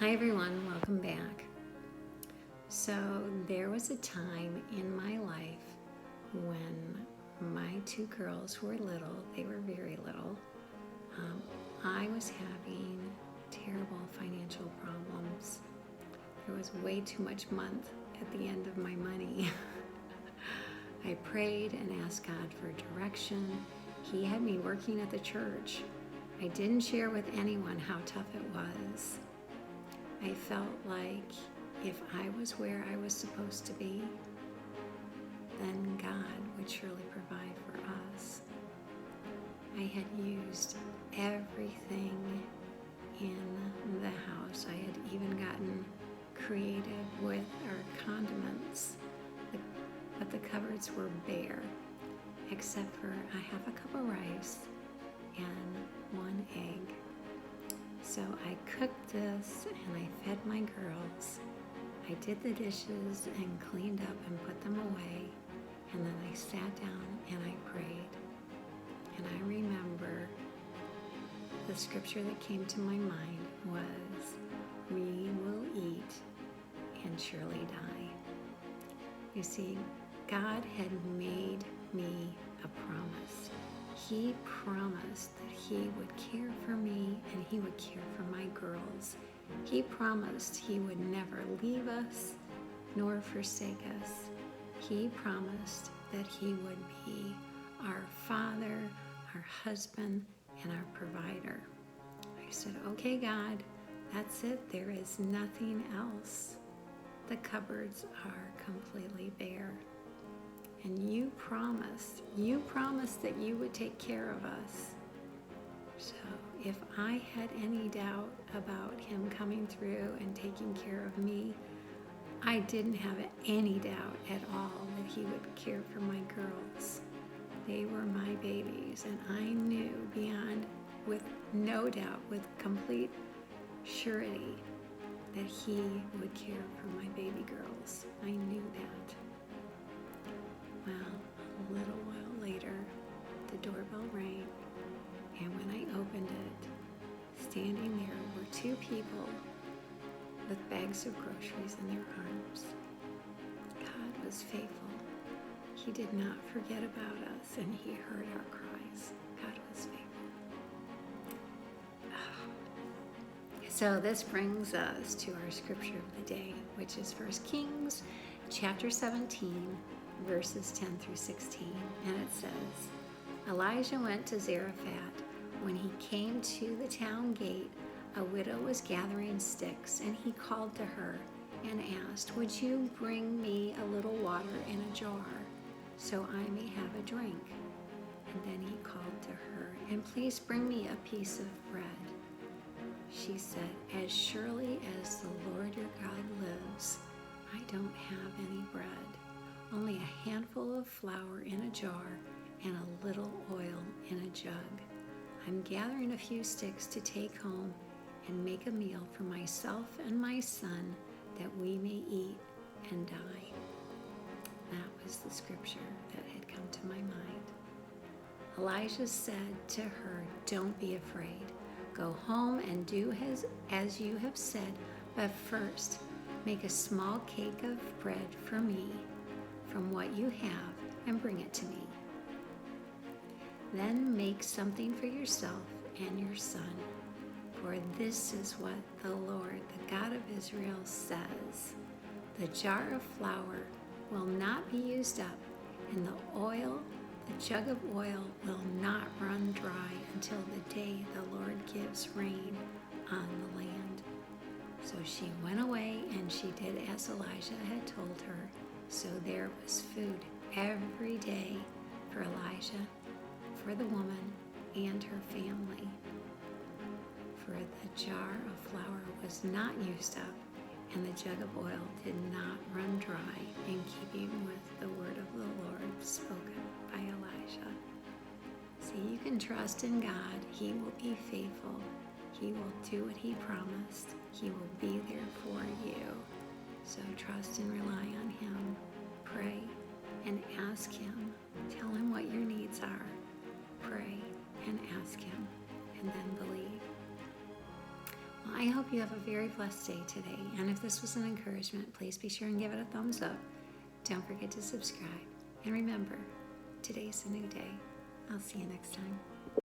Hi everyone, welcome back. So there was a time in my life when my two girls were little, they were very little. I was having terrible financial problems. There was way too much month at the end of my money. I prayed and asked God for direction. He had me working at the church. I didn't share with anyone how tough it was. I felt like if I was where I was supposed to be, then God would surely provide for us. I had used everything in the house. I had even gotten creative with our condiments, but the cupboards were bare, except for a half a cup of rice and one egg. So I cooked this and I fed my girls. I did the dishes and cleaned up and put them away. And then I sat down and I prayed. And I remember the scripture that came to my mind was, "We will eat and surely die." You see, God had made me a promise. He promised that He would care for me and He would care for my girls. He promised He would never leave us nor forsake us. He promised that He would be our Father, our husband, and our provider. I said, "Okay, God, that's it. There is nothing else. The cupboards are completely bare. And you promised that you would take care of us." So if I had any doubt about Him coming through and taking care of me, I didn't have any doubt at all that He would care for my girls. They were my babies, and I knew with no doubt, with complete surety, that He would care for my baby girls. I knew that. Well, a little while later, the doorbell rang, and when I opened it, standing there were two people with bags of groceries in their arms. God was faithful. He did not forget about us, and He heard our cries. God was faithful. So this brings us to our scripture of the day, which is 1 Kings chapter 17, verses 10 through 16. And it says, "Elijah went to Zarephath. When he came to the town gate, a widow was gathering sticks, and he called to her and asked, 'Would you bring me a little water in a jar so I may have a drink?' And then he called to her, 'And please bring me a piece of bread.' She said, 'As surely as the Lord your God lives, I don't have any bread, only a handful of flour in a jar and a little oil in a jug. I'm gathering a few sticks to take home and make a meal for myself and my son, that we may eat and die.'" That was the scripture that had come to my mind. Elijah said to her, "Don't be afraid. Go home and do as you have said, but first make a small cake of bread for me from what you have and bring it to me. Then make something for yourself and your son, for this is what the Lord, the God of Israel, says. The jar of flour will not be used up, and the jug of oil will not run dry until the day the Lord gives rain on the land." So she went away and she did as Elijah had told her. So there was food every day for Elijah, for the woman, and her family. For the jar of flour was not used up, and the jug of oil did not run dry, in keeping with the word of the Lord spoken by Elijah. See, you can trust in God. He will be faithful. He will do what He promised. He will be there for you. So trust and rely on Him. Pray and ask Him. Tell Him what your needs are. Pray and ask Him, and then believe. Well, I hope you have a very blessed day today. And if this was an encouragement, please be sure and give it a thumbs up. Don't forget to subscribe. And remember, today's a new day. I'll see you next time.